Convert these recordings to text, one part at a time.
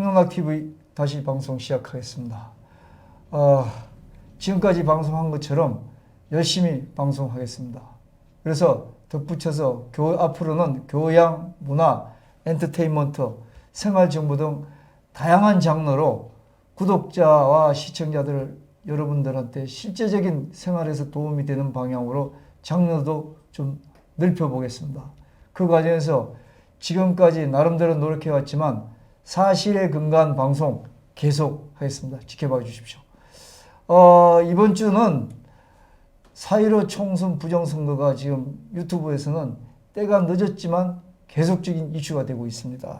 홍영학TV 다시 방송 시작하겠습니다. 지금까지 방송한 것처럼 열심히 방송하겠습니다. 그래서 덧붙여서 앞으로는 교양, 문화, 엔터테인먼트, 생활정보 등 다양한 장르로 구독자와 시청자들 여러분들한테 실제적인 생활에서 도움이 되는 방향으로 장르도 좀 넓혀보겠습니다. 그 과정에서 지금까지 나름대로 노력해왔지만 사실에 근거한 방송 계속하겠습니다. 지켜봐 주십시오. 이번 주는 4.15 총선 부정선거가 지금 유튜브에서는 때가 늦었지만 계속적인 이슈가 되고 있습니다.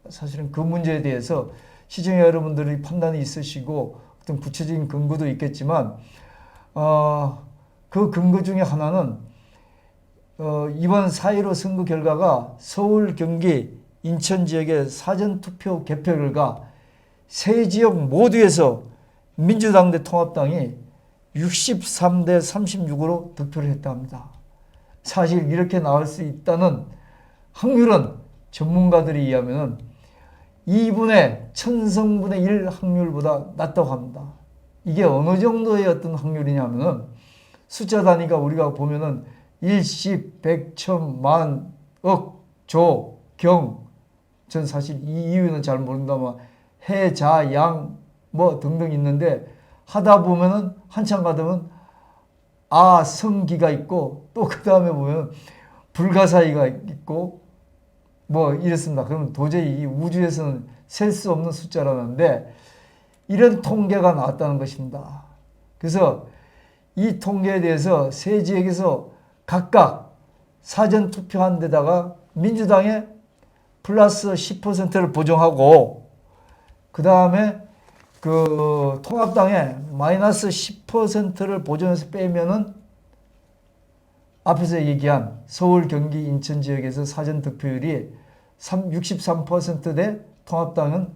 사실은 그 문제에 대해서 시청자 여러분들의 판단이 있으시고 어떤 구체적인 근거도 있겠지만 그 근거 중에 하나는 이번 4.15 선거 결과가 서울, 경기, 인천 지역의 사전투표 개표 결과 세 지역 모두에서 민주당 대 통합당이 63대 36으로 득표를 했다 합니다. 사실 이렇게 나올 수 있다는 확률은 전문가들에 의하면 2분의 1000성분의 1 확률보다 낮다고 합니다. 이게 어느 정도의 어떤 확률이냐면은 숫자 단위가 우리가 보면은 일십, 백, 천, 만, 억, 조, 경. 전 사실 이 이유는 잘 모른다만 해, 자, 양 뭐 등등 있는데 하다 보면은 한참 가다면 성기가 있고 또 그 다음에 보면 불가사의가 있고 뭐 이렇습니다. 그러면 도저히 이 우주에서는 셀 수 없는 숫자라는데 이런 통계가 나왔다는 것입니다. 그래서 이 통계에 대해서 세 지역에서 각각 사전 투표한 데다가 민주당에 플러스 10%를 보정하고 그 다음에 그 통합당에 마이너스 10%를 보정해서 빼면은 앞에서 얘기한 서울, 경기, 인천 지역에서 사전 득표율이 63%대 통합당은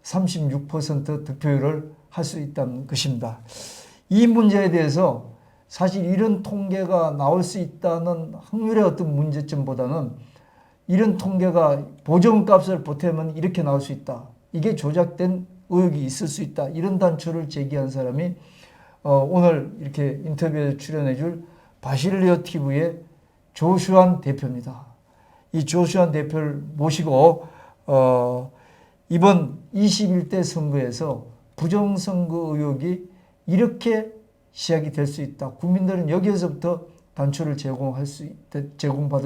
36% 득표율을 할 수 있다는 것입니다. 이 문제에 대해서 사실 이런 통계가 나올 수 있다는 확률의 어떤 문제점보다는 이런 통계가 보정값을 보태면 이렇게 나올 수 있다. 이게 조작된 의혹이 있을 수 있다. 이런 단초를 제기한 사람이 오늘 이렇게 인터뷰에 출연해 줄 바실리오 TV의 조슈안 대표입니다. 이 조슈안 대표를 모시고 이번 21대 선거에서 부정선거 의혹이 이렇게 시작이 될 수 있다. 국민들은 여기에서부터 단초를 제공받을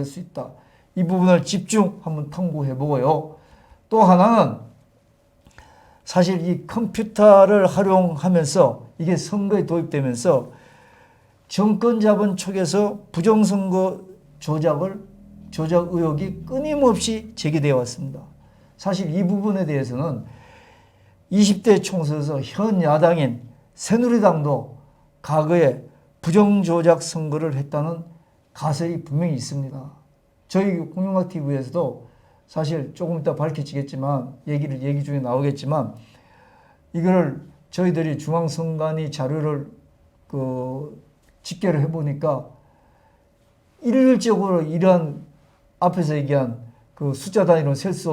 수 있다. 이 부분을 집중 한번 탐구해 보고요. 또 하나는 사실 이 컴퓨터를 활용하면서 이게 선거에 도입되면서 정권 잡은 촉에서 부정선거 조작 의혹이 끊임없이 제기되어 왔습니다. 사실 이 부분에 대해서는 20대 총선에서 현 야당인 새누리당도 과거에 부정조작 선거를 했다는 가설이 분명히 있습니다. 저희 홍영학TV에서도 사실 조금 이따 밝혀지겠지만 얘기 중에 나오겠지만 이거를 저희들이 중앙선관위 자료를 집계를 해보니까 일률적으로 이러한 앞에서 얘기한 그 숫자 단위로 셀 수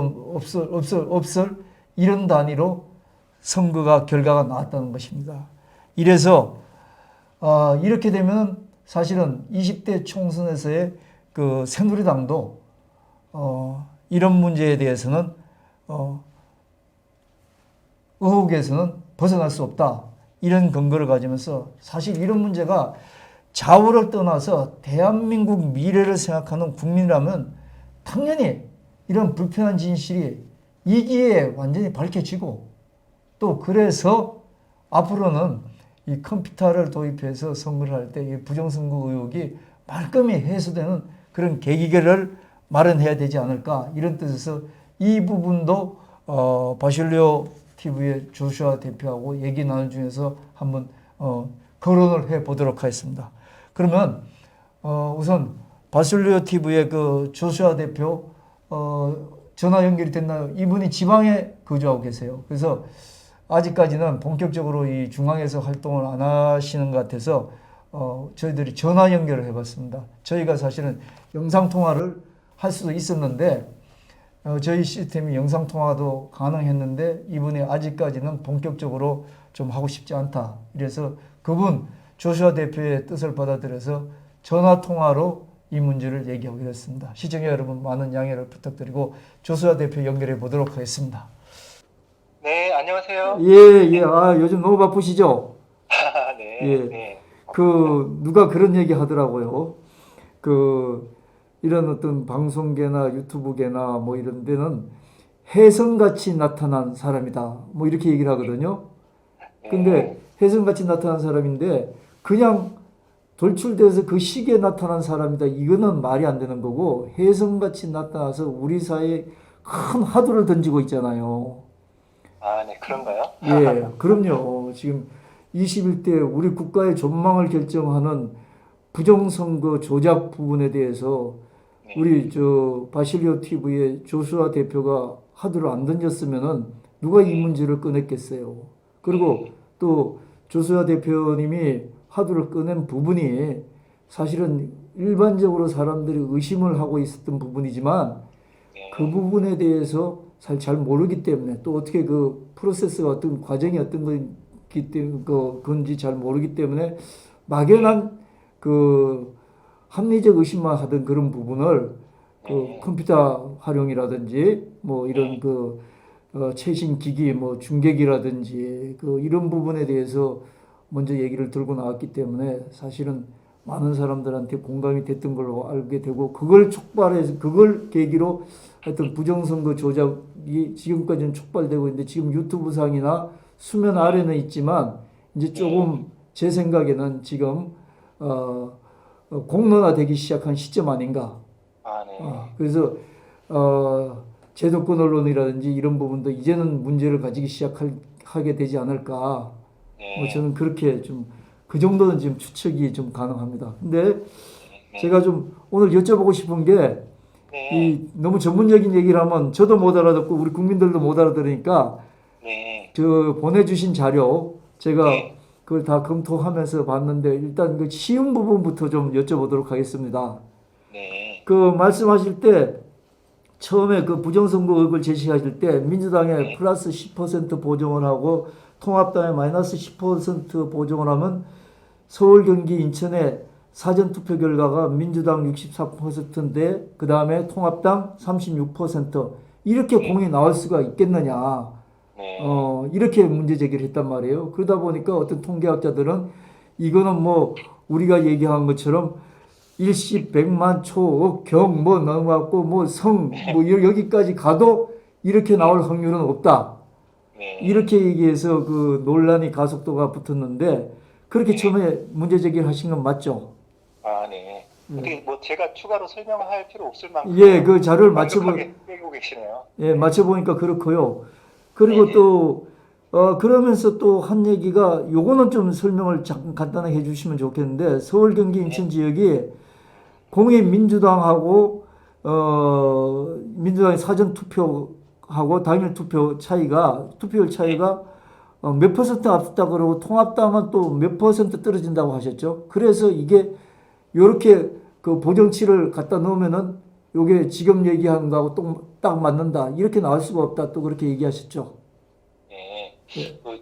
없을 이런 단위로 선거가 결과가 나왔다는 것입니다. 이래서 이렇게 되면 사실은 20대 총선에서의 그 새누리당도 이런 문제에 대해서는 의혹에서는 벗어날 수 없다. 이런 근거를 가지면서 사실 이런 문제가 좌우를 떠나서 대한민국 미래를 생각하는 국민이라면 당연히 이런 불편한 진실이 이 기회에 완전히 밝혀지고 또 그래서 앞으로는 이 컴퓨터를 도입해서 선거를 할 때 이 부정선거 의혹이 말끔히 해소되는 그런 계기를 마련해야 되지 않을까 이런 뜻에서 이 부분도 바실리오 TV의 조슈아 대표하고 얘기 나눈 중에서 한번 거론을 해 보도록 하겠습니다. 그러면 우선 바실리오 TV의 그 조슈아 대표 전화 연결이 됐나요? 이분이 지방에 거주하고 계세요. 그래서 아직까지는 본격적으로 이 중앙에서 활동을 안 하시는 것 같아서 저희들이 전화 연결을 해봤습니다. 저희가 사실은 영상통화를 할 수도 있었는데 저희 시스템이 영상통화도 가능했는데 이분이 아직까지는 본격적으로 좀 하고 싶지 않다. 이래서 그분 조슈아 대표의 뜻을 받아들여서 전화통화로 이 문제를 얘기하기로 했습니다. 시청자 여러분 많은 양해를 부탁드리고 조슈아 대표 연결해 보도록 하겠습니다. 네, 안녕하세요. 예, 예. 아, 요즘 너무 바쁘시죠? 네, 예. 네. 누가 그런 얘기 하더라고요. 이런 어떤 방송계나 유튜브계나 뭐 이런 데는 혜성같이 나타난 사람이다. 뭐 이렇게 얘기를 하거든요. 근데 혜성같이 나타난 사람인데 그냥 돌출돼서 그 시기에 나타난 사람이다. 이거는 말이 안 되는 거고 혜성같이 나타나서 우리 사회에 큰 화두를 던지고 있잖아요. 네, 그런가요? 예, 그럼요. 지금 21대 우리 국가의 전망을 결정하는 부정선거 조작 부분에 대해서 네, 우리 바실리오 TV의 조슈아 대표가 화두를 안 던졌으면은 누가 이 문제를 꺼냈겠어요. 그리고 또 조슈아 대표님이 화두를 꺼낸 부분이 사실은 일반적으로 사람들이 의심을 하고 있었던 부분이지만 그 부분에 대해서 잘 모르기 때문에 또 어떻게 그 프로세스가 어떤 과정이 어떤 건지 건지 잘 모르기 때문에 막연한 그 합리적 의심만 하던 그런 부분을 그 컴퓨터 활용이라든지 뭐 이런 최신 기기 뭐 중계기라든지 이런 부분에 대해서 먼저 얘기를 들고 나왔기 때문에 사실은 많은 사람들한테 공감이 됐던 걸로 알게 되고 그걸 촉발해서 그걸 계기로 하여튼 부정선거 조작이 지금까지는 촉발되고 있는데 지금 유튜브 상이나 수면 아래는 있지만 이제 조금 제 생각에는 지금 공론화되기 시작한 시점 아닌가. 네. 그래서 제도권 언론이라든지 이런 부분도 이제는 문제를 가지기 시작하게 되지 않을까. 뭐 저는 그렇게 좀 그 정도는 지금 추측이 좀 가능합니다. 근데 제가 좀 오늘 여쭤보고 싶은 게 이 너무 전문적인 얘기를 하면 저도 못 알아듣고 우리 국민들도 못 알아들으니까 보내주신 자료 제가 그걸 다 검토하면서 봤는데 일단 그 쉬운 부분부터 좀 여쭤보도록 하겠습니다. 말씀하실 때 처음에 그 부정선거 의혹을 제시하실 때 민주당에 플러스 10% 보정을 하고 통합당에 마이너스 10% 보정을 하면 서울, 경기, 인천의 사전투표 결과가 민주당 64%인데 그 다음에 통합당 36% 이렇게 공이 나올 수가 있겠느냐. 이렇게 문제 제기를 했단 말이에요. 그러다 보니까 어떤 통계학자들은 이거는 뭐 우리가 얘기한 것처럼 일십, 백만, 초, 경, 뭐 넘어갔고 뭐 성, 뭐 여기까지 가도 이렇게 나올 확률은 없다. 이렇게 얘기해서 그 논란이 가속도가 붙었는데 그렇게 처음에 문제 제기를 하신 건 맞죠? 네. 근데 뭐 제가 추가로 설명할 필요 없을 만큼 예, 그 자료를 빼고 계시네요. 예, 맞춰보니까 그렇고요. 그리고 또 그러면서 또 한 얘기가 요거는 좀 설명을 잠깐 간단하게 해주시면 좋겠는데 서울, 경기, 인천 지역이 공익 민주당하고 민주당의 사전 투표하고 당일 투표 차이가 투표율 차이가 몇 퍼센트 앞섰다 그러고 통합당은 또 몇 퍼센트 떨어진다고 하셨죠. 그래서 이게 요렇게 그 보정치를 갖다 넣으면은 요게 지금 얘기한 거하고 딱 맞는다. 이렇게 나올 수가 없다. 또 그렇게 얘기하셨죠.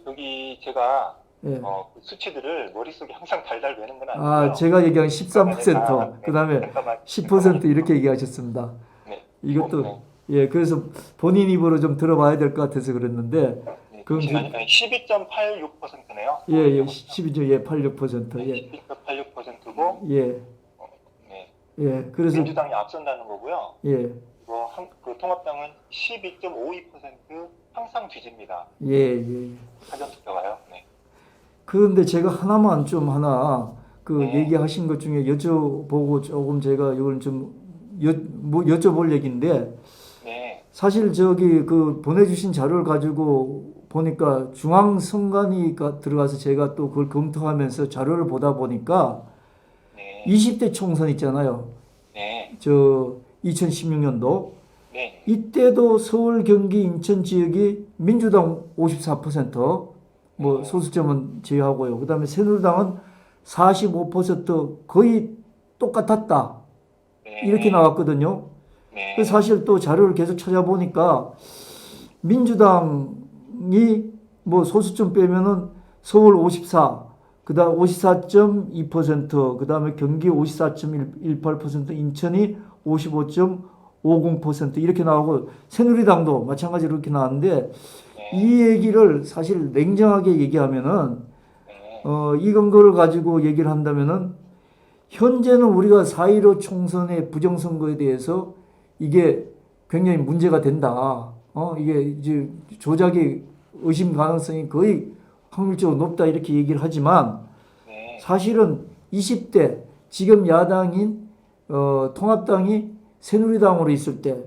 여기 제가 예. 그 수치들을 머릿속에 항상 달달 외는 건 아니고요. 제가 얘기한 13%, 그 다음에 잠깐만, 10% 이렇게 얘기하셨습니다. 이것도, 예, 그래서 본인 입으로 좀 들어봐야 될 것 같아서 그랬는데, 그럼 12.86%네요. 예, 12조, 예, 86%, 예. 12.86%고, 예, 예, 그래서, 민주당이 앞선다는 거고요. 예, 그 통합당은 12.52% 항상 뒤집니다. 예. 사전투표가요. 그런데 제가 하나만 좀 얘기하신 것 중에 여쭤보고 조금 제가 이걸 좀 여쭤볼 얘기인데, 사실 보내주신 자료를 가지고 보니까 중앙선관위가 들어가서 제가 또 그걸 검토하면서 자료를 보다 보니까 20대 총선 있잖아요. 2016년도. 이때도 서울, 경기, 인천 지역이 민주당 54%, 뭐 소수점은 제외하고요. 그 다음에 새누리당은 45% 거의 똑같았다. 이렇게 나왔거든요. 네. 사실 또 자료를 계속 찾아보니까 민주당이 뭐 소수점 빼면은 서울 54, 그다음 54.2%, 그다음에 경기 54.18%, 인천이 55.50% 이렇게 나오고 새누리당도 마찬가지로 이렇게 나왔는데 네. 이 얘기를 사실 냉정하게 얘기하면은 네. 이 근거를 가지고 얘기를 한다면은 현재는 우리가 4.15 총선의 부정선거에 대해서 이게 굉장히 문제가 된다. 이게 이제 조작의 의심 가능성이 거의 확률적으로 높다 이렇게 얘기를 하지만 네. 사실은 20대 지금 야당인 통합당이 새누리당으로 있을 때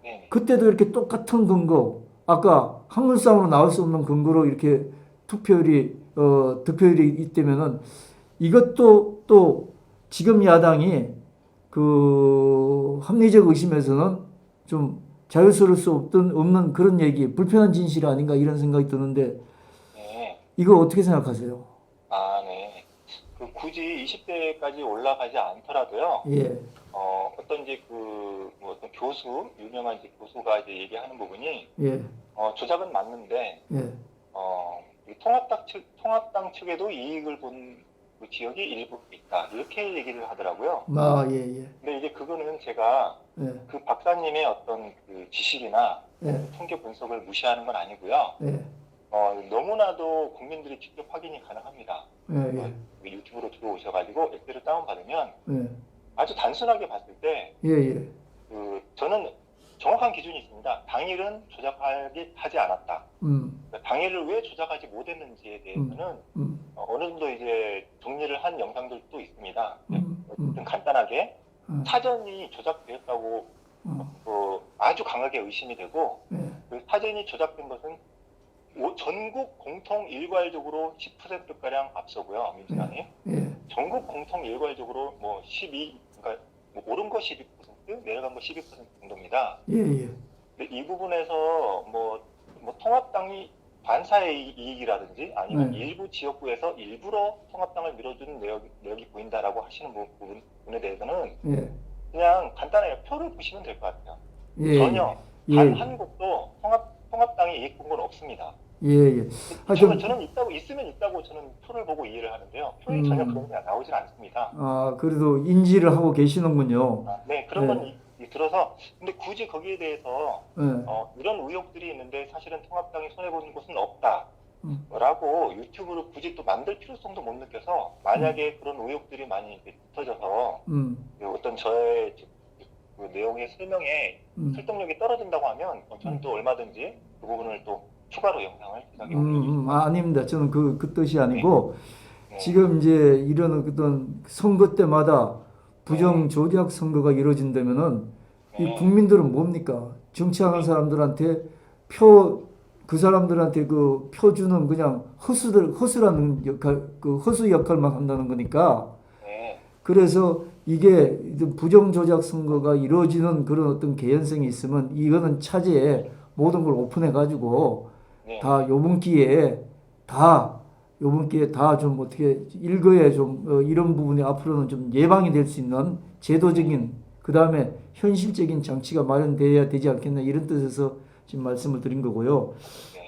네. 그때도 이렇게 똑같은 근거 아까 확률상으로 나올 수 없는 근거로 이렇게 득표율이 있다면은 이것도 또 지금 야당이 그 합리적 의심에서는 좀 자유스러울 수 없는 그런 얘기, 불편한 진실 아닌가 이런 생각이 드는데 네. 이거 어떻게 생각하세요? 아, 네. 그 굳이 20대까지 올라가지 않더라도요. 예, 어떤 이제 뭐 어떤 교수, 유명한 이제 교수가 이제 얘기하는 부분이, 예, 조작은 맞는데, 예, 이 통합당 측에도 이익을 본 그 지역이 일부 있다. 이렇게 얘기를 하더라고요. 예, 예, 근데 이제 그거는 제가 예, 그 박사님의 어떤 그 지식이나 예, 통계 분석을 무시하는 건 아니고요. 예, 너무나도 국민들이 직접 확인이 가능합니다. 예, 유튜브로 들어오셔가지고 엑셀을 다운받으면 예, 아주 단순하게 봤을 때, 예, 예, 저는 정확한 기준이 있습니다. 당일은 조작하지 않았다. 그러니까 당일을 왜 조작하지 못했는지에 대해서는 어느 정도 이제 정리를 한 영상들도 있습니다. 어쨌든 간단하게 사전이 조작되었다고 아주 강하게 의심이 되고, 예, 그 사전이 조작된 것은 전국 공통 일괄적으로 10%가량 앞서고요, 민주당이. 예, 전국 공통 일괄적으로 뭐 12, 그러니까 뭐 오른 거 12%, 내려간 거 12% 정도입니다. 예, 예, 근데 이 부분에서 뭐 통합당이 반사의 이익이라든지 아니면 네. 일부 지역구에서 일부러 통합당을 밀어주는 내역이 보인다라고 하시는 부분에 대해서는 예, 그냥 간단하게 표를 보시면 될 것 같아요. 예, 전혀 예, 단 한 곳도 통합당이 이익 본 건 없습니다. 예, 예. 저는 있으면 있다고 저는 표를 보고 이해를 하는데요. 표에 전혀 그런 게 나오질 않습니다. 그래도 인지를 하고 계시는군요. 네, 그런 예. 건 들어서, 근데 굳이 거기에 대해서 예, 이런 의혹들이 있는데 사실은 통합당이 손해보는 곳은 없다. 라고 유튜브를 굳이 또 만들 필요성도 못 느껴서, 만약에 그런 의혹들이 많이 이렇게 흩어져서 어떤 저의 그 내용의 설명에 설득력이 떨어진다고 하면 저는 또 얼마든지 그 부분을 또 추가로 영상을 제작해 올리겠습니다. 아닙니다. 저는 그 뜻이 아니고, 네. 지금 이제 이런 어떤 선거 때마다 부정 조작 선거가 이루어진다면은 이 국민들은 뭡니까? 정치하는 사람들한테 그 사람들한테 그 표 주는 그냥 허수라는 역할, 그 허수 역할만 한다는 거니까. 네. 그래서 이게 부정 조작 선거가 이루어지는 그런 어떤 개연성이 있으면 이거는 차제에 모든 걸 오픈해 가지고 네. 다 요번 기회에 좀 어떻게 일거에 좀 이런 부분이 앞으로는 좀 예방이 될 수 있는 제도적인 그다음에 현실적인 장치가 마련돼야 되지 않겠나 이런 뜻에서 지금 말씀을 드린 거고요.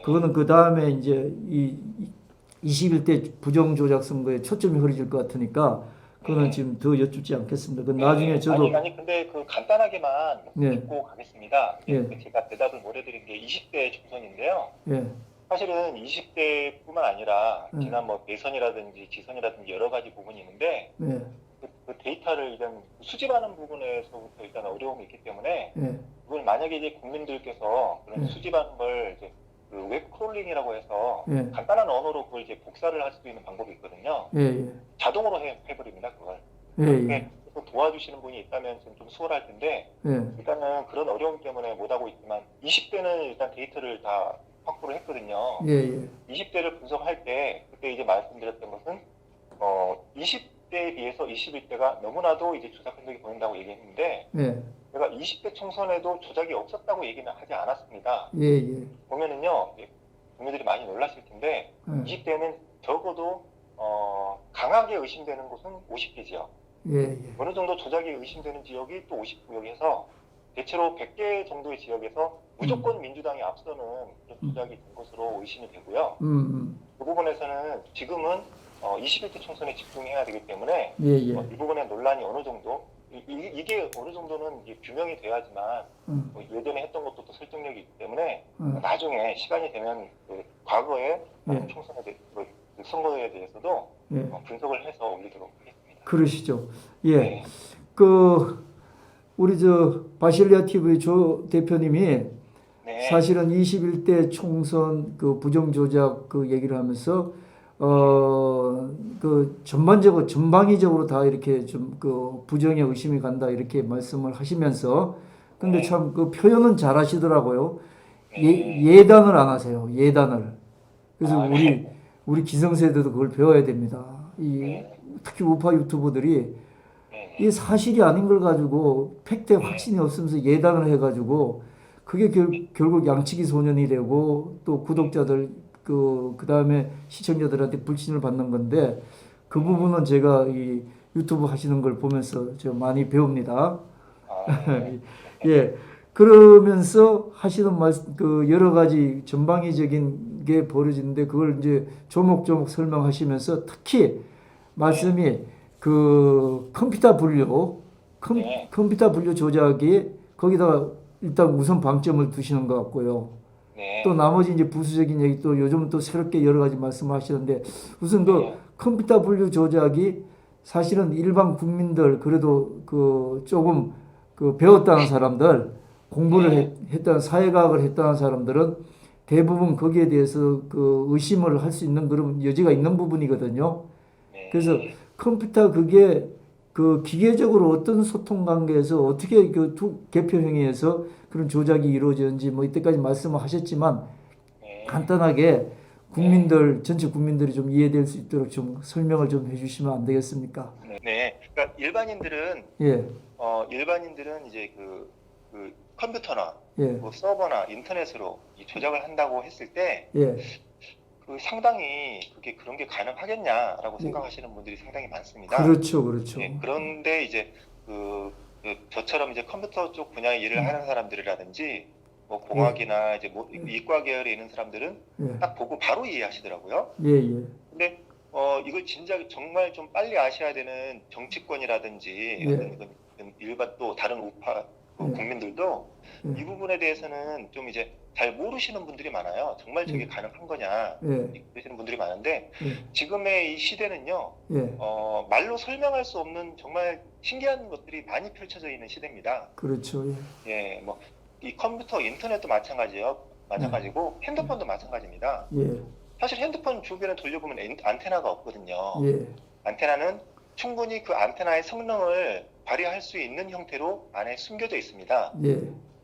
그거는 그다음에 이제 이 21대 부정 조작 선거에 초점이 흐려질 것 같으니까 그거는 지금 더 여쭙지 않겠습니다. 그 나중에 저도 아니 근데 그 간단하게만 네. 짚고 가겠습니다. 예. 제가 대답을 못 해드린 게 20대 총선인데요. 예. 사실은 20대뿐만 아니라 지난 뭐 대선이라든지 지선이라든지 여러 가지 부분이 있는데 예. 그 데이터를 일단 수집하는 부분에서부터 일단 어려움이 있기 때문에 예. 그걸 만약에 이제 국민들께서 그런 수집하는 걸 이제 그 웹 크롤링이라고 해서 예. 간단한 언어로 그걸 이제 복사를 할 수 있는 방법이 있거든요. 예. 자동으로 해버립니다 그걸. 예. 도와주시는 분이 있다면 좀 수월할 텐데 예. 일단은 그런 어려움 때문에 못하고 있지만 20대는 일단 데이터를 다 확보를 했거든요. 예. 20대를 분석할 때 그때 이제 말씀드렸던 것은 20대에 비해서 21대가 너무나도 이제 조작 흔적이 보인다고 얘기했는데 예. 제가 20대 총선에도 조작이 없었다고 얘기는 하지 않았습니다. 예. 보면은요 국민들이 많이 놀랐을 텐데 20대는 적어도 강하게 의심되는 곳은 50개 지역. 예. 어느 정도 조작이 의심되는 지역이 또 50구역에서 대체로 100개 정도의 지역에서 무조건 민주당이 앞서는 그런 조작이 된 것으로 의심이 되고요. 그 부분에서는 지금은 21대 총선에 집중해야 되기 때문에 예, 예. 이 부분의 논란이 어느 정도 이게 어느 정도는 이게 규명이 돼야지만 예전에 했던 것도 또 설득력이 있기 때문에 나중에 시간이 되면 그 과거의 예. 총선에 선거에 대해서도 예. 분석을 해서 올리도록 하겠습니다. 그러시죠. 예. 네. 우리 바실리아 TV 조 대표님이 네. 사실은 21대 총선 그 부정 조작 그 얘기를 하면서 전방위적으로 다 이렇게 좀 그 부정에 의심이 간다 이렇게 말씀을 하시면서 근데 참 그 표현은 잘 하시더라고요. 예단을 안 하세요. 예단을. 그래서 우리 기성세대도 그걸 배워야 됩니다. 특히 우파 유튜버들이 이 사실이 아닌 걸 가지고 팩트에 확신이 없으면서 예단을 해가지고 그게 결국 양치기 소년이 되고 또 구독자들 그 다음에 시청자들한테 불신을 받는 건데 그 부분은 제가 이 유튜브 하시는 걸 보면서 저 많이 배웁니다. 예. 그러면서 하시는 말씀 그 여러 가지 전방위적인 게 벌어지는데 그걸 이제 조목조목 설명하시면서 특히 말씀이 그 컴퓨터 분류 조작이 거기다가 일단 우선 방점을 두시는 것 같고요. 또 나머지 이제 부수적인 얘기 또 요즘 또 새롭게 여러 가지 말씀하시는데 우선 그 컴퓨터 분류 조작이 사실은 일반 국민들 그래도 그 조금 그 배웠다는 사람들 공부를 했다는 사회과학을 했다는 사람들은 대부분 거기에 대해서 그 의심을 할 수 있는 그런 여지가 있는 부분이거든요. 그래서 컴퓨터 그게 그 기계적으로 어떤 소통 관계에서 어떻게 그 개표 행위에서 그런 조작이 이루어졌는지 뭐 이때까지 말씀을 하셨지만 간단하게 전체 국민들이 좀 이해될 수 있도록 좀 설명을 좀 해주시면 안 되겠습니까? 네. 그러니까 일반인들은 이제 그 컴퓨터나 뭐 서버나 인터넷으로 이 조작을 한다고 했을 때 그 상당히 그런 게 가능하겠냐라고 생각하시는 분들이 상당히 많습니다. 그렇죠. 그런데 이제 저처럼 이제 컴퓨터 쪽 분야의 일을 하는 사람들이라든지 뭐 공학이나 이제 뭐 이과 계열에 있는 사람들은 딱 보고 바로 이해하시더라고요. 근데 이걸 진작 정말 좀 빨리 아셔야 되는 정치권이라든지 어떤 일반 또 다른 우파 국민들도 이 부분에 대해서는 좀 이제 잘 모르시는 분들이 많아요. 정말 저게 가능한 거냐 그러시는 분들이 많은데 지금의 이 시대는요. 말로 설명할 수 없는 정말 신기한 것들이 많이 펼쳐져 있는 시대입니다. 그렇죠. 뭐 이 컴퓨터, 인터넷도 마찬가지고 핸드폰도 마찬가지입니다. 사실 핸드폰 주변에 돌려보면 안테나가 없거든요. 안테나는 충분히 그 안테나의 성능을 발휘할 수 있는 형태로 안에 숨겨져 있습니다.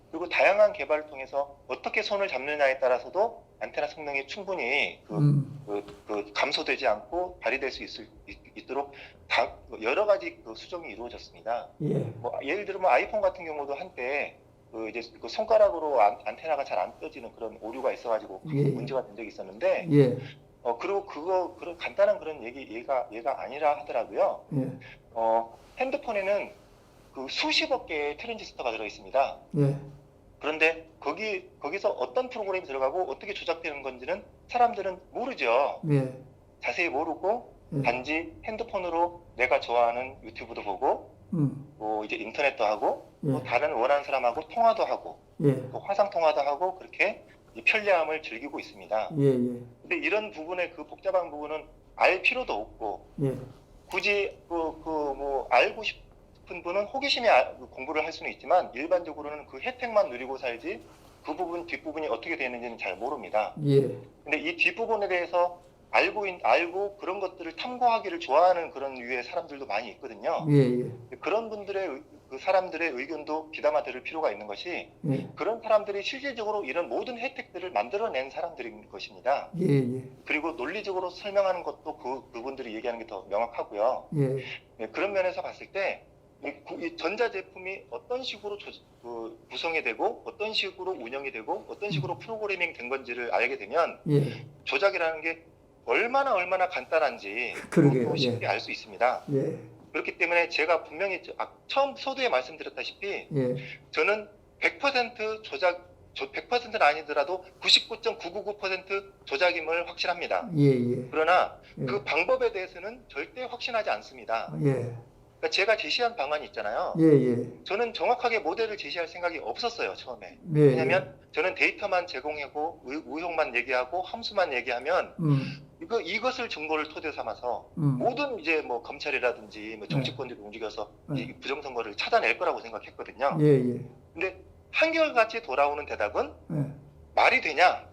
그리고 다양한 개발을 통해서 어떻게 손을 잡느냐에 따라서도 안테나 성능이 충분히 감소되지 않고 발휘될 수 있도록 여러 가지 수정이 이루어졌습니다. 뭐 예를 들면 아이폰 같은 경우도 한때 이제 손가락으로 안테나가 잘 안 떠지는 그런 오류가 있어가지고 문제가 된 적이 있었는데 그리고 그런 간단한 그런 얘가 아니라 하더라고요. 핸드폰에는 그 수십억 개의 트랜지스터가 들어 있습니다. 그런데 거기서 어떤 프로그램이 들어가고 어떻게 조작되는 건지는 사람들은 모르죠. 자세히 모르고 단지 핸드폰으로 내가 좋아하는 유튜브도 보고 뭐 이제 인터넷도 하고 또 다른 원하는 사람하고 통화도 하고 또 화상 통화도 하고 그렇게 이 편리함을 즐기고 있습니다. 근데 이런 부분의 그 복잡한 부분은 알 필요도 없고 굳이 뭐 알고 싶은 분은 호기심에 공부를 할 수는 있지만 일반적으로는 그 혜택만 누리고 살지 그 부분 뒷부분이 어떻게 되는지는 잘 모릅니다. 근데 이 뒷부분에 대해서 알고 그런 것들을 탐구하기를 좋아하는 그런 유의 사람들도 많이 있거든요. 그런 분들의 그 사람들의 의견도 귀담아 들을 필요가 있는 것이 그런 사람들이 실질적으로 이런 모든 혜택들을 만들어낸 사람들인 것입니다. 그리고 논리적으로 설명하는 것도 그분들이 얘기하는 게 더 명확하고요. 그런 면에서 봤을 때 이 전자제품이 어떤 식으로 구성이 되고 어떤 식으로 운영이 되고 어떤 식으로 프로그래밍 된 건지를 알게 되면 조작이라는 게 얼마나 간단한지 쉽게 알 수 있습니다. 그렇기 때문에 제가 분명히 처음 서두에 말씀드렸다시피 저는 100% 조작, 100%는 아니더라도 99.999% 조작임을 확신합니다. 예, 예. 그러나 예. 그 방법에 대해서는 절대 확신하지 않습니다. 예. 그러니까 제가 제시한 방안이 있잖아요. 예, 예. 저는 정확하게 모델을 제시할 생각이 없었어요, 처음에. 예, 왜냐면 저는 데이터만 제공하고 의혹만 얘기하고 함수만 얘기하면 이것을 증거를 토대 삼아서 모든 이제 뭐 검찰이라든지 뭐 정치권들이 움직여서 이 부정선거를 찾아낼 거라고 생각했거든요. 예, 예. 근데 한결같이 돌아오는 대답은 예. 말이 되냐?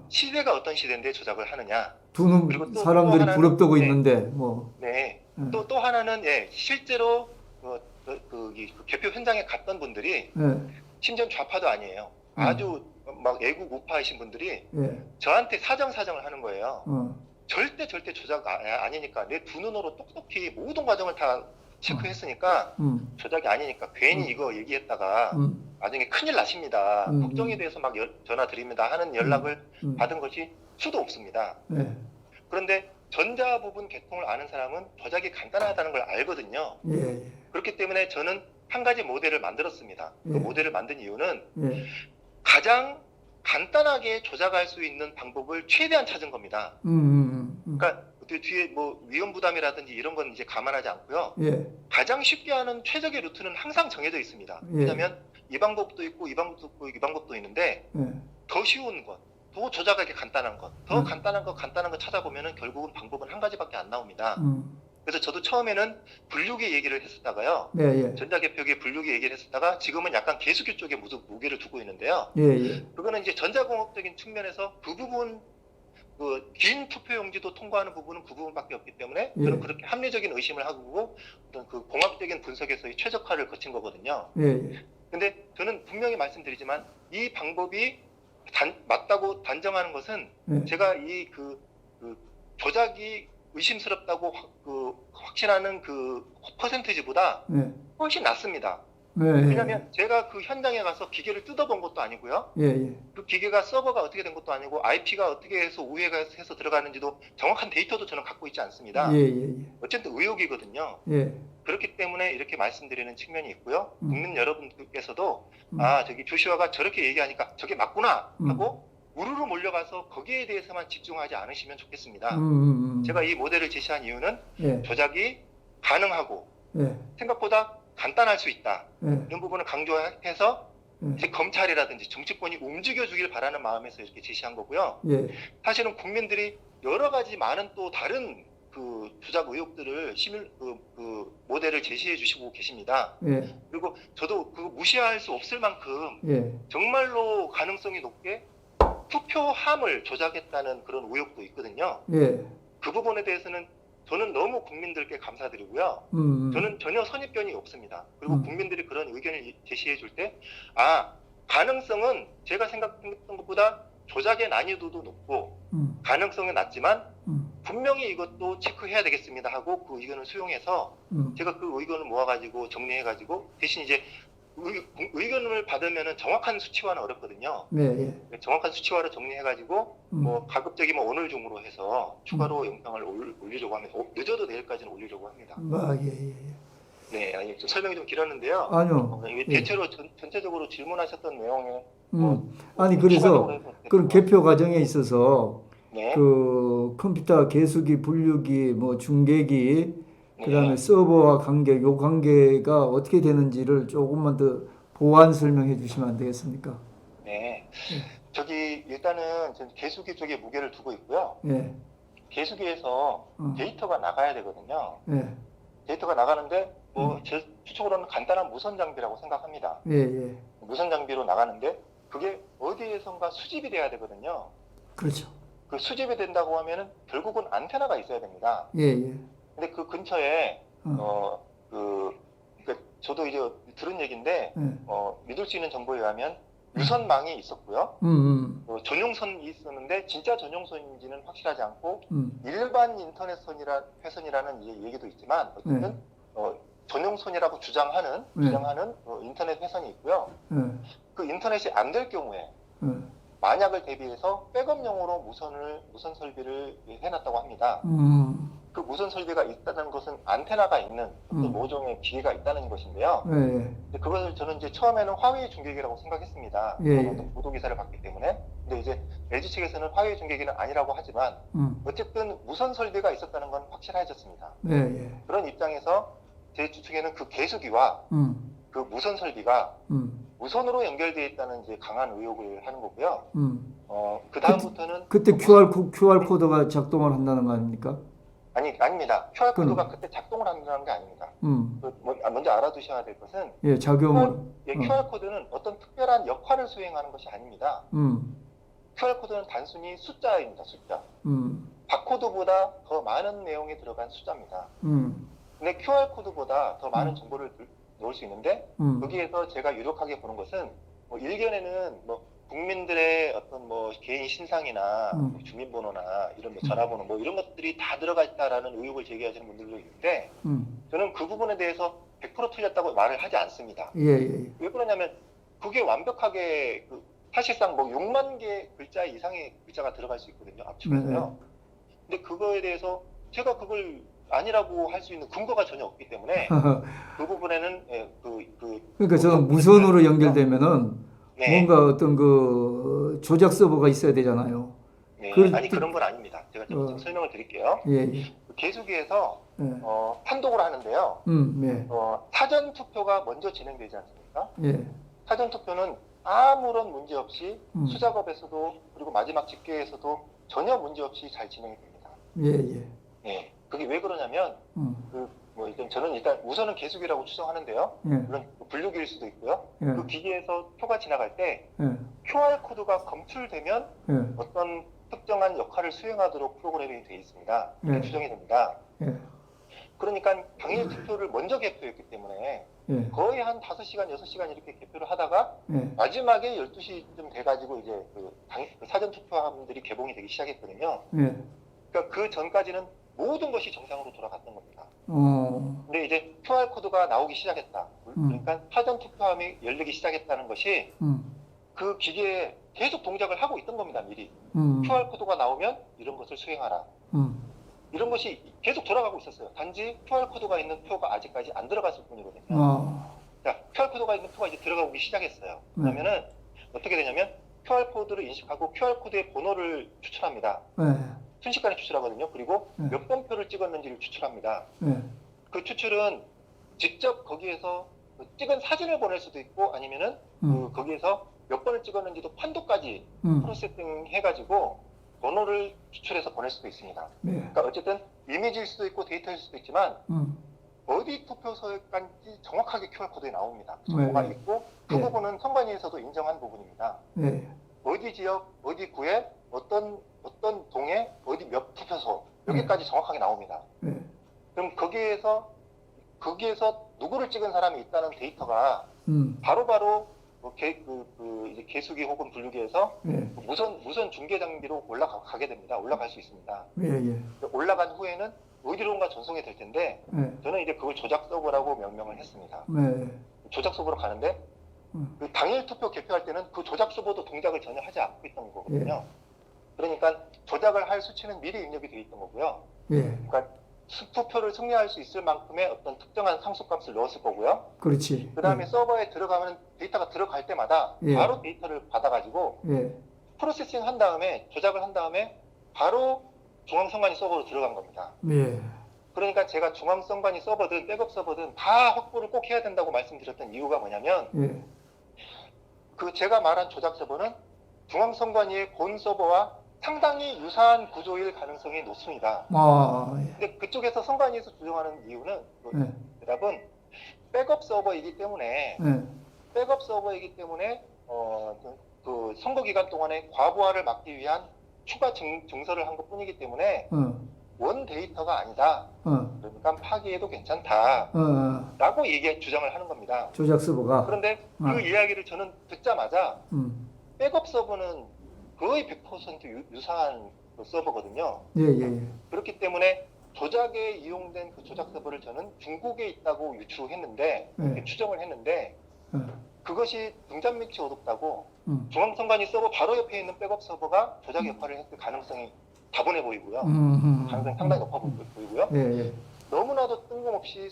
시대가 어떤 시대인데 조작을 하느냐? 두는 그리고 또 사람들이 하나는, 부럽다고 네. 있는데 뭐. 네. 또 하나는 실제로 그 개표 현장에 갔던 분들이 심지어 좌파도 아니에요. 아주 막 애국 우파이신 분들이 예. 저한테 사정을 하는 거예요. 절대 조작 아니니까 내 두 눈으로 똑똑히 모든 과정을 다 체크했으니까 조작이 아니니까 괜히 이거 얘기했다가 나중에 큰일 나십니다. 국정에 대해서 막 전화 드립니다 하는 연락을 받은 것이 수도 없습니다. 그런데 전자 부분 계통을 아는 사람은 조작이 간단하다는 걸 알거든요. 예. 그렇기 때문에 저는 한 가지 모델을 만들었습니다. 그 예. 모델을 만든 이유는 예. 가장 간단하게 조작할 수 있는 방법을 최대한 찾은 겁니다. 그러니까 뒤에 뭐 위험 부담이라든지 이런 건 이제 감안하지 않고요. 예. 가장 쉽게 하는 최적의 루트는 항상 정해져 있습니다. 예. 왜냐하면 이 방법도 있고 이 방법도 있고 이 방법도 있는데 더 쉬운 것, 더 조작하기 간단한 것, 더 간단한 거 찾아보면은 결국은 방법은 한 가지밖에 안 나옵니다. 그래서 저도 처음에는 분류기 얘기를 했었다가요. 예. 전자개표기 분류기 얘기를 했었다가 지금은 약간 개수기 쪽에 무게를 두고 있는데요. 예. 그거는 이제 전자공학적인 측면에서 그 부분, 그 긴 투표용지도 통과하는 부분은 그 부분밖에 없기 때문에 저는 그렇게 합리적인 의심을 하고 어떤 그 공학적인 분석에서의 최적화를 거친 거거든요. 예. 근데 저는 분명히 말씀드리지만 이 방법이 맞다고 단정하는 것은 제가 이 그 조작이 의심스럽다고 확신하는 그 퍼센티지보다 훨씬 낮습니다. 왜냐하면 제가 그 현장에 가서 기계를 뜯어본 것도 아니고요. 그 기계가 서버가 어떻게 된 것도 아니고 IP가 어떻게 해서 우회가 해서 들어가는지도 정확한 데이터도 저는 갖고 있지 않습니다. 어쨌든 의혹이거든요. 그렇기 때문에 이렇게 말씀드리는 측면이 있고요. 국민 여러분께서도 저기 조슈아가 저렇게 얘기하니까 저게 맞구나 하고 우르르 몰려가서 거기에 대해서만 집중하지 않으시면 좋겠습니다. 제가 이 모델을 제시한 이유는 조작이 가능하고 생각보다 간단할 수 있다. 이런 부분을 강조해서 이제 검찰이라든지 정치권이 움직여주길 바라는 마음에서 이렇게 제시한 거고요. 사실은 국민들이 여러 가지 많은 또 다른 그 조작 의혹들을 그 모델을 제시해 주시고 계십니다. 그리고 저도 그 무시할 수 없을 만큼 정말로 가능성이 높게 투표함을 조작했다는 그런 의혹도 있거든요. 그 부분에 대해서는 저는 너무 국민들께 감사드리고요. 저는 전혀 선입견이 없습니다. 그리고 국민들이 그런 의견을 제시해 줄 때 가능성은 제가 생각했던 것보다 조작의 난이도도 높고 가능성은 낮지만 분명히 이것도 체크해야 되겠습니다 하고 그 의견을 수용해서 제가 그 의견을 모아가지고 정리해가지고 대신 이제 의견을 받으면 정확한 수치화는 어렵거든요. 정확한 수치화를 정리해가지고 뭐 가급적이면 오늘 중으로 해서 추가로 영상을 올리려고 합니다. 늦어도 내일까지는 올리려고 합니다. 네, 아니, 좀 설명이 좀 길었는데요. 아니요. 대체로 전체적으로 질문하셨던 내용에 아니 그래서 그런 개표 과정에 있어서 그 컴퓨터 개수기, 분류기, 뭐 중계기 그다음에 서버와 관계, 요 관계가 어떻게 되는지를 조금만 더 보완 설명해 주시면 안 되겠습니까? 저기 일단은 개수기 쪽에 무게를 두고 있고요. 개수기에서 데이터가 나가야 되거든요. 데이터가 나가는데 제 추측으로는 간단한 무선 장비라고 생각합니다. 무선 장비로 나가는데 그게 어디에선가 수집이 돼야 되거든요. 그렇죠. 그 수집이 된다고 하면은 결국은 안테나가 있어야 됩니다. 근데 그 근처에 저도 이제 들은 얘기인데 믿을 수 있는 정보에 의하면 유선망이 있었고요. 전용선이 있었는데 진짜 전용선인지는 확실하지 않고 일반 회선이라는 얘기도 있지만 어쨌든 전용선이라고 주장하는 인터넷 회선이 있고요. 그 인터넷이 안 될 경우에 만약을 대비해서 백업용으로 무선 설비를 해놨다고 합니다. 그 무선 설비가 있다는 것은 안테나가 있는 어떤 모종의 기계가 있다는 것인데요. 예. 그것을 저는 이제 처음에는 화웨이 중계기라고 생각했습니다. 예, 예. 어떤 보도 기사를 봤기 때문에. 근데 이제 LG 측에서는 화웨이 중계기는 아니라고 하지만 어쨌든 무선 설비가 있었다는 건 확실해졌습니다. 예, 예. 그런 입장에서 제 추측에는 그 개수기와 그 무선 설비가 무선으로 연결되어 있다는 이제 강한 의혹을 하는 거고요. 그 다음부터는 그때 QR 코드가 작동을 한다는 거 아닙니까? 아닙니다. QR 코드가 그때 작동을 한다는 게 아닙니다. 먼저 알아두셔야 될 것은 예, 작용을 QR 코드는 어떤 특별한 역할을 수행하는 것이 아닙니다. QR 코드는 단순히 숫자입니다. 숫자. 바코드보다 더 많은 내용이 들어간 숫자입니다. 근데 QR 코드보다 더 많은 정보를 넣을 수 있는데 여기에서 제가 유력하게 보는 것은 뭐 일견에는 뭐 국민들의 어떤 뭐 개인 신상이나 뭐 주민번호나 이런 뭐 전화번호 뭐 이런 것들이 다 들어가 있다라는 의혹을 제기하시는 분들도 있는데 저는 그 부분에 대해서 100% 틀렸다고 말을 하지 않습니다. 예. 왜 그러냐면 그게 완벽하게 사실상 뭐 6만 개 글자 이상의 글자가 들어갈 수 있거든요. 압축해서요. 근데 그거에 대해서 제가 그걸 아니라고 할 수 있는 근거가 전혀 없기 때문에 그 부분에는 그러니까 저는 무선으로 연결되면은 네. 뭔가 어떤 그 조작 서버가 있어야 되잖아요. 네. 아니 그런 건 아닙니다. 제가 좀 설명을 드릴게요. 예. 개수기에서 판독을 하는데요. 예. 사전 투표가 먼저 진행되지 않습니까? 예. 사전 투표는 아무런 문제 없이 수작업에서도 그리고 마지막 집계에서도 전혀 문제 없이 잘 진행이 됩니다. 예. 네. 그게 왜 그러냐면 저는 일단 우선은 개수기라고 추정하는데요. 물론 분류기일 수도 있고요. 그 기기에서 표가 지나갈 때 QR 코드가 검출되면 어떤 특정한 역할을 수행하도록 프로그래밍이 되어 있습니다. 이렇게 추정이 됩니다. 그러니까 당일 투표를 먼저 개표했기 때문에 거의 한 5시간, 6시간 이렇게 개표를 하다가 마지막에 12시쯤 돼가지고 이제 사전 투표함들이 개봉이 되기 시작했거든요. 그러니까 그 전까지는 모든 것이 정상으로 돌아갔던 겁니다. 근데 이제 QR 코드가 나오기 시작했다. 그러니까 사전 투표함이 열리기 시작했다는 것이 그 기계에 계속 동작을 하고 있던 겁니다. 미리. QR 코드가 나오면 이런 것을 수행하라. 이런 것이 계속 돌아가고 있었어요. 단지 QR 코드가 있는 표가 아직까지 안 들어갔을 뿐이거든요. 자, QR 코드가 있는 표가 이제 들어가기 시작했어요. 그러면은 어떻게 되냐면 QR 코드를 인식하고 QR 코드의 번호를 추출합니다. 순식간에 추출하거든요. 그리고 몇 번 표를 찍었는지를 추출합니다. 그 추출은 직접 거기에서 찍은 사진을 보낼 수도 있고 아니면은 거기에서 몇 번을 찍었는지도 판도까지 프로세싱 해가지고 번호를 추출해서 보낼 수도 있습니다. 그러니까 어쨌든 이미지일 수도 있고 데이터일 수도 있지만 어디 투표소까지 정확하게 QR코드에 나옵니다. 정보가 있고 그 부분은 선관위에서도 인정한 부분입니다. 어디 지역, 어디 구에, 어떤 동에, 어디 몇 투표소 여기까지 정확하게 나옵니다. 그럼 거기에서 누구를 찍은 사람이 있다는 데이터가 바로바로 이제 개수기 혹은 분류기에서 무선 중계 장비로 올라가게 됩니다. 올라갈 수 있습니다. 올라간 후에는 어디론가 전송이 될 텐데 저는 이제 그걸 조작 서버라고 명명을 했습니다. 조작 서버로 가는데 그 당일 투표 개표할 때는 그 조작 서버도 동작을 전혀 하지 않고 있던 거거든요. 그러니까 조작을 할 수치는 미리 입력이 되어 있던 거고요. 그러니까 투표를 승리할 수 있을 만큼의 어떤 특정한 상수값을 넣었을 거고요. 그렇지. 그 다음에 서버에 들어가면 데이터가 들어갈 때마다 바로 데이터를 받아가지고 프로세싱 한 다음에 조작을 한 다음에 바로 중앙선관위 서버로 들어간 겁니다. 그러니까 제가 중앙선관위 서버든 백업 서버든 다 확보를 꼭 해야 된다고 말씀드렸던 이유가 뭐냐면 그 제가 말한 조작 서버는 중앙선관위의 본 서버와 상당히 유사한 구조일 가능성이 높습니다. 근데 그쪽에서 선관위에서 주장하는 이유는 대답은 백업 서버이기 때문에 그 선거 기간 동안에 과부하를 막기 위한 추가 증설을 한 것뿐이기 때문에 원 데이터가 아니다. 그러니까 파기해도 괜찮다라고 주장을 하는 겁니다. 조작 서버가. 그런데 그 이야기를 저는 듣자마자 백업 서버는 거의 100% 유사한 그 서버거든요. 그렇기 때문에 조작에 이용된 그 조작 서버를 저는 중국에 있다고 유추했는데 추정을 했는데 그것이 등잔 밑이 어둡다고 중앙선관위 서버 바로 옆에 있는 백업 서버가 조작 역할을 했을 가능성이 다분해 보이고요. 가능성이 상당히 높아 보이고요. 예, 예. 너무나도 뜬금없이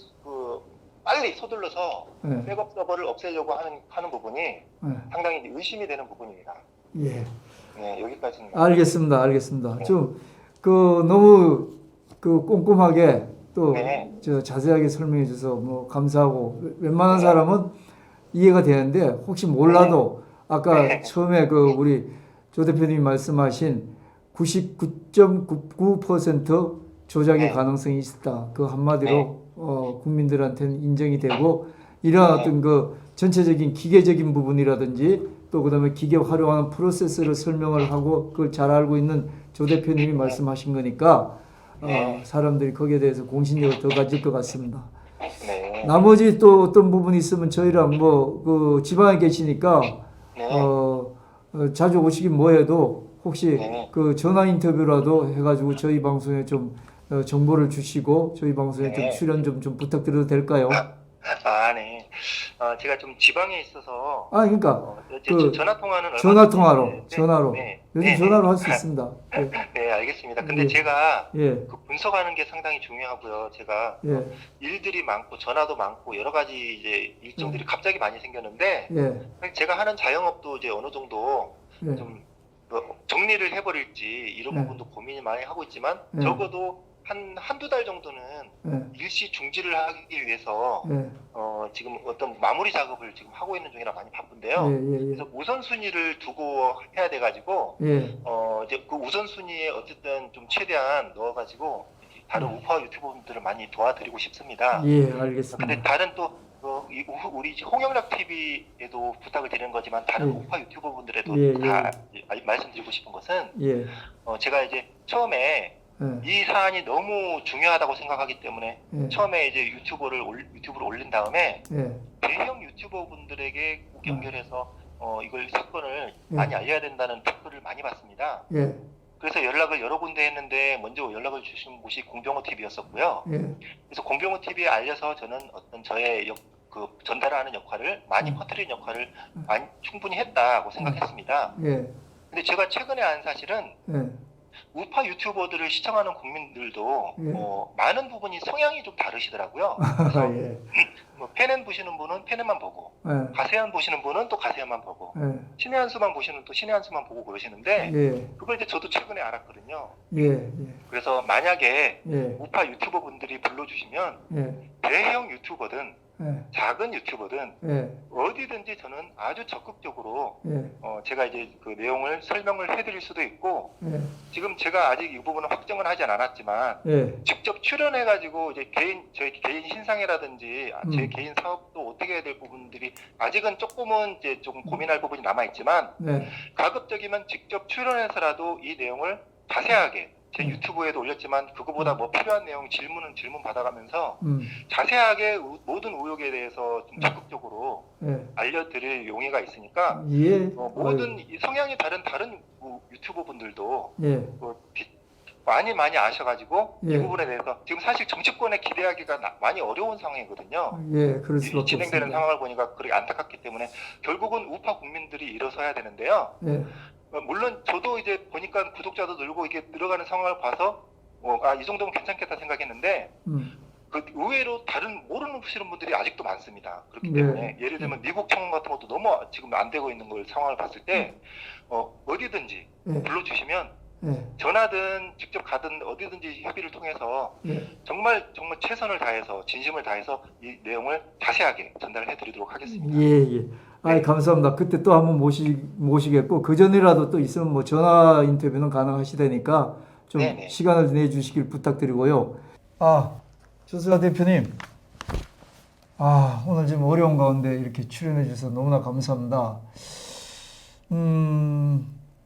빨리 서둘러서 예. 백업 서버를 없애려고 하는 부분이 예. 상당히 의심이 되는 부분입니다. 예. 네, 여기까지는. 알겠습니다. 알겠습니다. 네. 좀 너무 꼼꼼하게 또 네. 자세하게 설명해 줘서 뭐 감사하고, 웬만한 사람은 이해가 되는데 혹시 몰라도 아까 처음에 우리 조 대표님이 말씀하신 99.99% 조작의 가능성이 있다. 그 한마디로 국민들한테는 인정이 되고, 이러한 어떤 전체적인 기계적인 부분이라든지 또 그다음에 기계 활용하는 프로세스를 설명을 하고 그걸 잘 알고 있는 조 대표님이 말씀하신 거니까 사람들이 거기에 대해서 공신력을 더 가질 것 같습니다. 네. 나머지 또 어떤 부분이 있으면 저희랑 지방에 계시니까 자주 오시긴 뭐해도 혹시 전화 인터뷰라도 해가지고 저희 방송에 좀 정보를 주시고 저희 방송에 좀 출연 좀 부탁드려도 될까요? 네. 제가 좀 지방에 있어서 그러니까 전화 통화는 전화로 요즘 전화로 할 수 있습니다. 네. 네, 알겠습니다. 근데 제가 예. 분석하는 게 상당히 중요하고요. 제가 일들이 많고 전화도 많고 여러 가지 이제 일정들이 갑자기 많이 생겼는데 제가 하는 자영업도 이제 어느 정도 좀 정리를 해버릴지 이런 부분도 고민이 많이 하고 있지만 적어도 한두 달 정도는 일시 중지를 하기 위해서 지금 어떤 마무리 작업을 지금 하고 있는 중이라 많이 바쁜데요. 그래서 우선순위를 두고 해야 돼가지고 이제 그 우선순위에 어쨌든 좀 최대한 넣어가지고 다른 우파 유튜버분들을 많이 도와드리고 싶습니다. 예, 알겠습니다. 근데 다른 또 우리 홍영락 TV에도 부탁을 드리는 거지만 다른 우파 유튜버분들에도 다 말씀드리고 싶은 것은 제가 이제 처음에 이 사안이 너무 중요하다고 생각하기 때문에 처음에 이제 유튜브를 올린 다음에 대형 유튜버 분들에게 꼭 연결해서 이걸 사건을 많이 알려야 된다는 댓글을 많이 받습니다. 그래서 연락을 여러 군데 했는데 먼저 연락을 주신 곳이 공병호 TV였었고요. 그래서 공병호 TV에 알려서 저는 어떤 저의 전달하는 역할을 많이 퍼뜨리는 역할을 충분히 했다고 생각했습니다. 근데 제가 최근에 안 사실은 우파 유튜버들을 시청하는 국민들도 많은 부분이 성향이 좀 다르시더라고요. 그래서 페넨 보시는 분은 페넨만 보고 가세현 보시는 분은 또 가세현만 보고 신의 한 수만 보시는 또 신의 한 수만 보고 그러시는데 그걸 이제 저도 최근에 알았거든요. 그래서 만약에 우파 유튜버 분들이 불러주시면 대형 유튜버든 작은 유튜버든 어디든지 저는 아주 적극적으로 제가 이제 그 내용을 설명을 해드릴 수도 있고 지금 제가 아직 이 부분은 확정은 하진 않았지만 직접 출연해가지고 이제 저희 개인 신상이라든지 제 개인 사업도 어떻게 해야 될 부분들이 아직은 조금은 이제 조금 고민할 부분이 남아있지만 가급적이면 직접 출연해서라도 이 내용을 자세하게 제 유튜브에도 올렸지만 그거보다 뭐 필요한 내용 질문 받아가면서 자세하게 모든 의혹에 대해서 좀 적극적으로 알려드릴 용의가 있으니까 모든 성향이 다른 유튜버 분들도 많이 아셔가지고 이 부분에 대해서 지금 사실 정치권에 기대하기가 많이 어려운 상황이거든요. 그럴 수밖에 진행되는 없습니다. 상황을 보니까 그렇게 안타깝기 때문에 결국은 우파 국민들이 일어서야 되는데요. 물론 저도 이제 보니까 구독자도 늘고 이게 늘어가는 상황을 봐서 이 정도면 괜찮겠다 생각했는데 그 의외로 다른 모르시는 분들이 아직도 많습니다. 그렇기 때문에 예를 들면 미국 청원 같은 것도 너무 지금 안 되고 있는 걸 상황을 봤을 때 어디든지 불러주시면 전화든 직접 가든 어디든지 협의를 통해서 정말 정말 최선을 다해서 진심을 다해서 이 내용을 자세하게 전달해 드리도록 하겠습니다. 감사합니다. 그때 또 한번 모시겠고 그 전이라도 또 있으면 뭐 전화 인터뷰는 가능하시다니까 좀 시간을 내주시길 부탁드리고요. 조수아 대표님, 오늘 좀 어려운 가운데 이렇게 출연해 주셔서 너무나 감사합니다.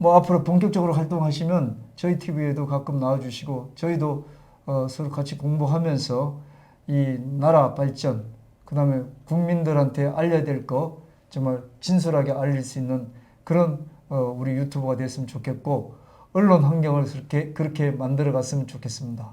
뭐 앞으로 본격적으로 활동하시면 저희 TV에도 가끔 나와주시고 저희도 서로 같이 공부하면서 이 나라 발전, 그 다음에 국민들한테 알려야 될 거 정말 진솔하게 알릴 수 있는 그런 우리 유튜버가 됐으면 좋겠고 언론 환경을 그렇게 만들어 갔으면 좋겠습니다.